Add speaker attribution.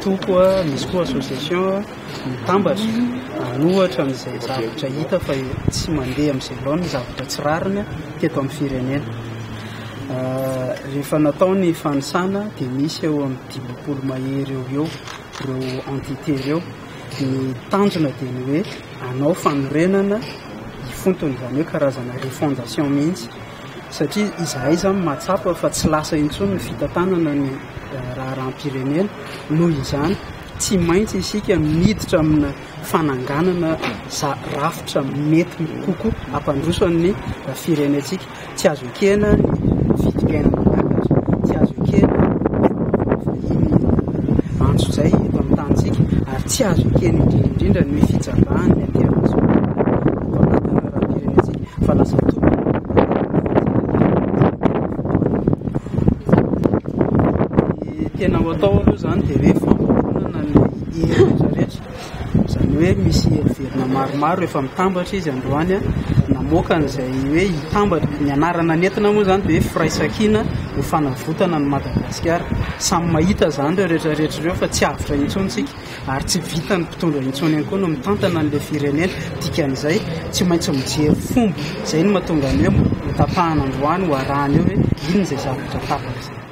Speaker 1: toko misy koa association mitambatra anohatra amin'izay zavatra hita fa tsy mandeha amin'izay laona ny zavatra tsy rariny teto amin'ny firenena. Rehefa natao ny fanisana dia misy eo amin'ny 20 mahery eo ireo entité ireo. Ny tanjona dia ny hoe anao fanorenana ifontony, izany hoe karazana refondation mihitsy, satria izahay zany mahatsapa fa tsy lasa intsony ny fitantanana ny raharaham-pirenena. Noho izany tsy maintsy isika miditra amina fananganana rafitra mety kokoa hampandrosan'ny firenentsika. Tsy azo ekena ny fitikaina malakatra, tsy azo ekena antso izay eto amin'ny tanitsika, ary tsy azo ekena indrindra ny fitsabaany ny ateranaso atao anatina raha-pirenentsika fa lasa tena ho atao aloha zany dia hoe fampionana ny herinatra rehetra, izany hoe misy heriverina maromaro efa mitambatra izy androany namoaka n'izay hoe hitambatra. Ny anarana nentina moa zany dia hoe firaisankina ho fanavotana ny Madagasikara. Samy mahita zany ireo rehetrarehetra ireo fa tsy avitra intsontsika ary tsy vita ny mpitondra intsony ihany koa no mitantana an'ilay firenena. Dikan'izay tsy maintsy mijery fomba, izay no mahatonga ny hoe tapahana androany ho arahany eo hoe inona izay zavatra tapaka izay.